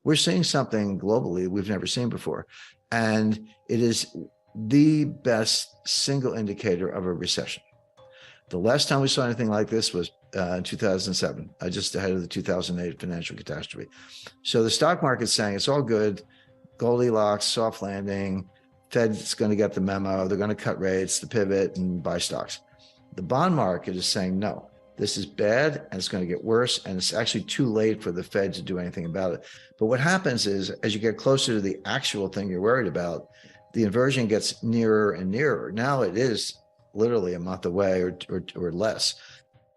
we're seeing something globally we've never seen before. And it is the best single indicator of a recession. The last time we saw anything like this was in 2007, just ahead of the 2008 financial catastrophe. So the stock market's saying it's all good, Goldilocks, soft landing, Fed's going to get the memo, they're going to cut rates, the pivot, and buy stocks. The bond market is saying, no, this is bad, and it's going to get worse, and it's actually too late for the Fed to do anything about it. But what happens is, as you get closer to the actual thing you're worried about, the inversion gets nearer and nearer. Now it is literally a month away or less.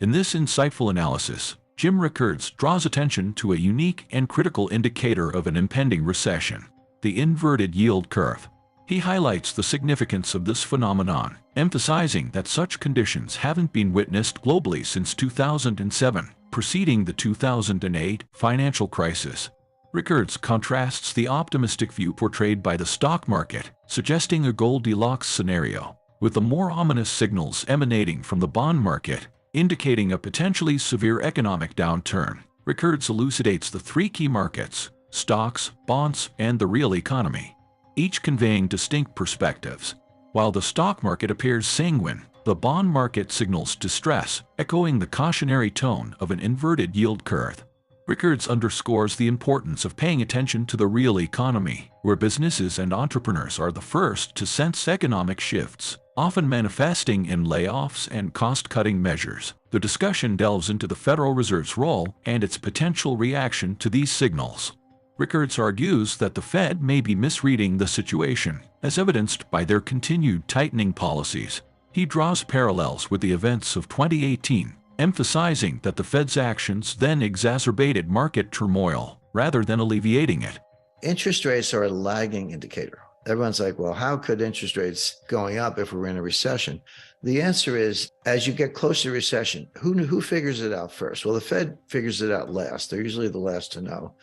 In this insightful analysis, Jim Rickards draws attention to a unique and critical indicator of an impending recession, the inverted yield curve. He highlights the significance of this phenomenon, emphasizing that such conditions haven't been witnessed globally since 2007, preceding the 2008 financial crisis. Rickards contrasts the optimistic view portrayed by the stock market, suggesting a Goldilocks scenario, with the more ominous signals emanating from the bond market, indicating a potentially severe economic downturn. Rickards elucidates the three key markets: stocks, bonds, and the real economy, each conveying distinct perspectives. While the stock market appears sanguine, the bond market signals distress, echoing the cautionary tone of an inverted yield curve. Rickards underscores the importance of paying attention to the real economy, where businesses and entrepreneurs are the first to sense economic shifts, often manifesting in layoffs and cost-cutting measures. The discussion delves into the Federal Reserve's role and its potential reaction to these signals. Rickards argues that the Fed may be misreading the situation, as evidenced by their continued tightening policies. He draws parallels with the events of 2018, emphasizing that the Fed's actions then exacerbated market turmoil rather than alleviating it. Interest rates are a lagging indicator. Everyone's like, well, how could interest rates going up if we're in a recession? The answer is, as you get closer to recession, who figures it out first? Well, the Fed figures it out last. They're usually the last to know.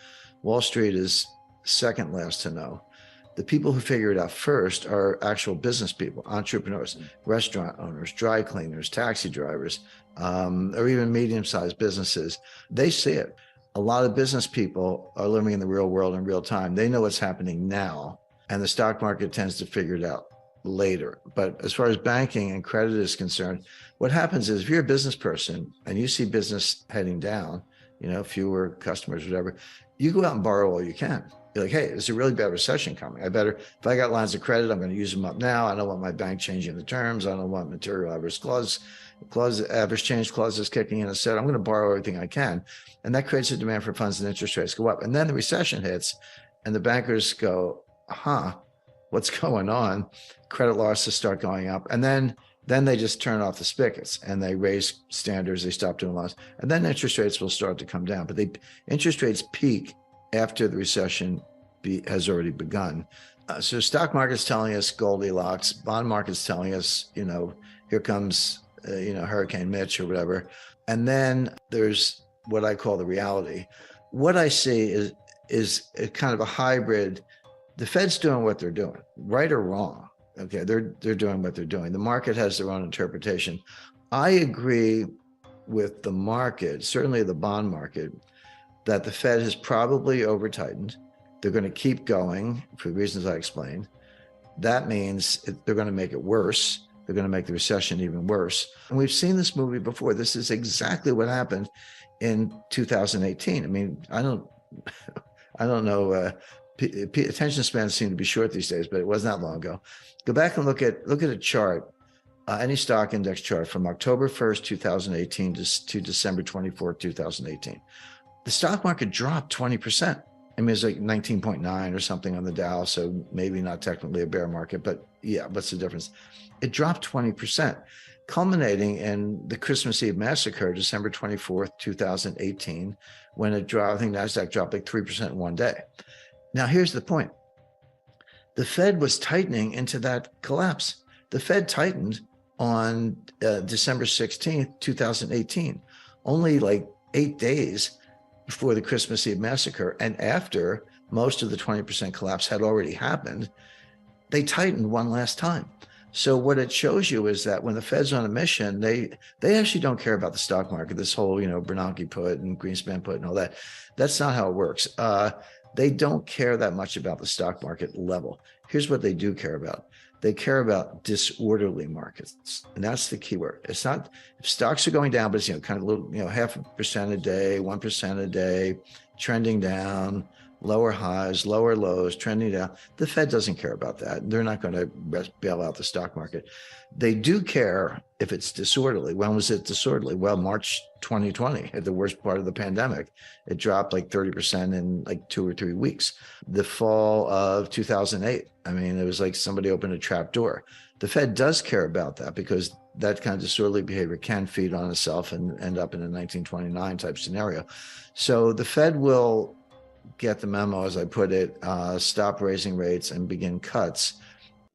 Wall Street is second last to know. The people who figure it out first are actual business people, entrepreneurs, restaurant owners, dry cleaners, taxi drivers, or even medium-sized businesses. They see it. A lot of business people are living in the real world in real time. They know what's happening now, and the stock market tends to figure it out later. But as far as banking and credit is concerned, what happens is if you're a business person and you see business heading down, fewer customers, whatever, you go out and borrow all you can. You're like, hey, there's a really bad recession coming. If I got lines of credit, I'm going to use them up now. I don't want my bank changing the terms. I don't want material adverse adverse change clauses kicking in. Instead, I'm going to borrow everything I can. And that creates a demand for funds, and interest rates go up. And then the recession hits and the bankers go, what's going on? Credit losses start going up. And then they just turn off the spigots and they raise standards. They stop doing loans. And then interest rates will start to come down. But interest rates peak after the recession has already begun. So stock market's telling us Goldilocks, bond market's telling us, here comes, Hurricane Mitch or whatever. And then there's what I call the reality. What I see is a kind of a hybrid. The Fed's doing what they're doing, right or wrong. Okay, they're doing what they're doing. The market has their own interpretation. I agree with the market, certainly the bond market, that the Fed has probably over-tightened. They're going to keep going for the reasons I explained. That means they're going to make it worse. They're going to make the recession even worse. And we've seen this movie before. This is exactly what happened in 2018. I mean, I don't know. Attention spans seem to be short these days, but it wasn't that long ago. Go back and look at a chart, any stock index chart from October 1st, 2018 to December 24th, 2018. The stock market dropped 20%. I mean, it's like 19.9 or something on the Dow, so maybe not technically a bear market, but yeah, what's the difference? It dropped 20%, culminating in the Christmas Eve massacre, December 24th, 2018, when it dropped, I think NASDAQ dropped like 3% in one day. Now, here's the point. The Fed was tightening into that collapse. The Fed tightened on December 16th, 2018, only like 8 days before the Christmas Eve massacre. And after most of the 20% collapse had already happened, they tightened one last time. So what it shows you is that when the Fed's on a mission, they actually don't care about the stock market, this whole, Bernanke put and Greenspan put and all that. That's not how it works. They don't care that much about the stock market level. Here's what they do care about. They care about disorderly markets. And that's the key word. It's not if stocks are going down, but it's, kind of a little, 0.5% a day, 1% a day, trending down, lower highs, lower lows, trending down. The Fed doesn't care about that. They're not going to bail out the stock market. They do care if it's disorderly. When was it disorderly? Well, March 2020, at the worst part of the pandemic, it dropped like 30% in like 2 or 3 weeks. The fall of 2008, I mean, it was like somebody opened a trap door. The Fed does care about that because that kind of disorderly behavior can feed on itself and end up in a 1929 type scenario. So the Fed will get the memo, as I put it, stop raising rates and begin cuts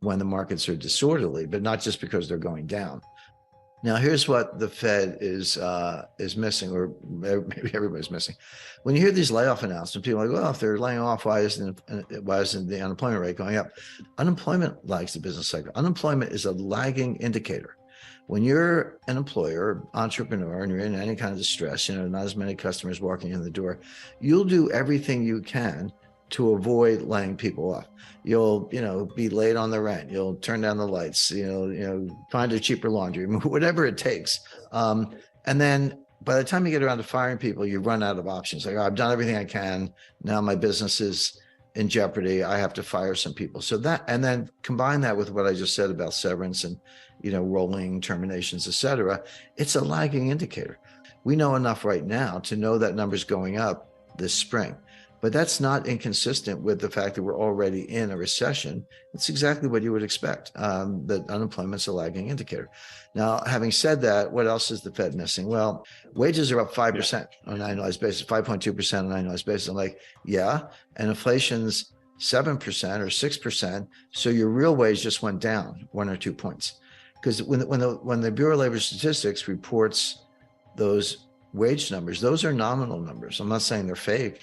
when the markets are disorderly, but not just because they're going down. Now, here's what the Fed is missing, or maybe everybody's missing. When you hear these layoff announcements, people are like, well, if they're laying off, why isn't the unemployment rate going up? Unemployment lags the business cycle. Unemployment is a lagging indicator. When you're an employer, entrepreneur, and you're in any kind of distress, not as many customers walking in the door, you'll do everything you can to avoid laying people off. You'll, be late on the rent. You'll turn down the lights. Find a cheaper laundry, whatever it takes. And then by the time you get around to firing people, you run out of options. Like, I've done everything I can. Now my business is in jeopardy. I have to fire some people. So that, and then combine that with what I just said about severance and, rolling terminations, et cetera. It's a lagging indicator. We know enough right now to know that number's going up this spring. But that's not inconsistent with the fact that we're already in a recession. It's exactly what you would expect, that unemployment's a lagging indicator. Now, having said that, what else is the Fed missing? Well, wages are up 5% on an annualized basis, 5.2% on an annualized basis. I'm like, yeah, and inflation's 7% or 6%. So your real wage just went down 1 or 2 points. Because when the Bureau of Labor Statistics reports those wage numbers, those are nominal numbers. I'm not saying they're fake,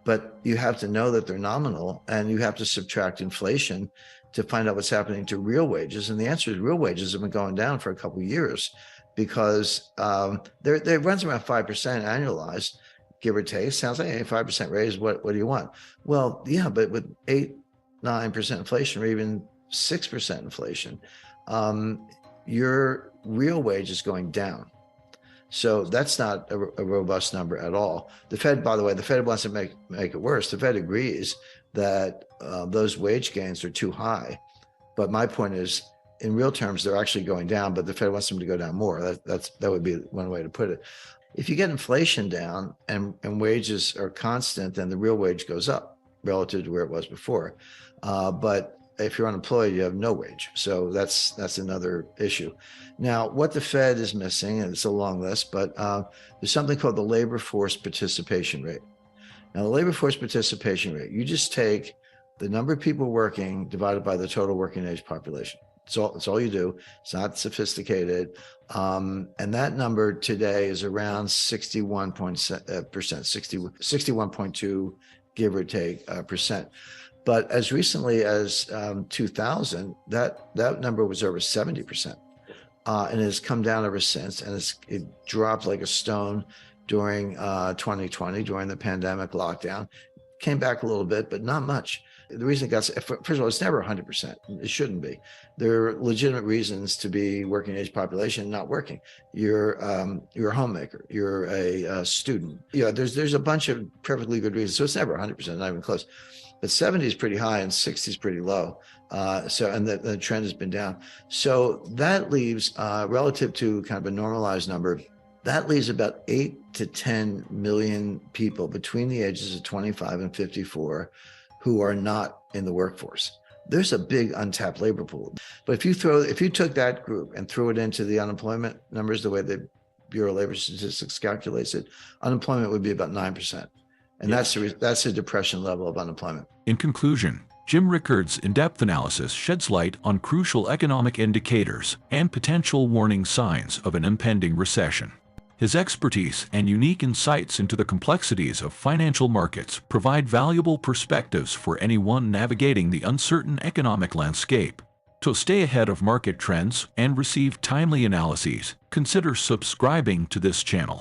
but you have to know that they're nominal, and you have to subtract inflation to find out what's happening to real wages. And the answer is real wages have been going down for a couple of years because they runs around 5% annualized, give or take. Sounds like a 5% raise. What do you want? Well, yeah, but with 8-9% inflation, or even 6% inflation, your real wage is going down. So that's not a robust number at all. The Fed, by the way, the Fed wants to make it worse. The Fed agrees that those wage gains are too high. But my point is, in real terms, they're actually going down, but the Fed wants them to go down more. That would be one way to put it. If you get inflation down and wages are constant, then the real wage goes up relative to where it was before. But if you're unemployed, you have no wage. So that's another issue. Now, what the Fed is missing, and it's a long list, but there's something called the labor force participation rate. Now, the labor force participation rate, you just take the number of people working divided by the total working age population. It's all you do. It's not sophisticated. And that number today is around 61%, 61.2, give or take, percent. But as recently as 2000, that number was over 70%, and has come down ever since. And it dropped like a stone during 2020, during the pandemic lockdown. Came back a little bit, but not much. The reason it got, first of all, it's never 100%. It shouldn't be. There are legitimate reasons to be working age population not working. You're a homemaker. You're a student. There's a bunch of perfectly good reasons. So it's never 100%, not even close. But 70 is pretty high and 60 is pretty low. And the trend has been down. So that leaves, relative to kind of a normalized number, that leaves about 8 to 10 million people between the ages of 25 and 54 who are not in the workforce. There's a big untapped labor pool. But if you took that group and threw it into the unemployment numbers, the way the Bureau of Labor Statistics calculates it, unemployment would be about 9%. And that's a depression level of unemployment. In conclusion, Jim Rickards' in-depth analysis sheds light on crucial economic indicators and potential warning signs of an impending recession. His expertise and unique insights into the complexities of financial markets provide valuable perspectives for anyone navigating the uncertain economic landscape. To stay ahead of market trends and receive timely analyses, consider subscribing to this channel.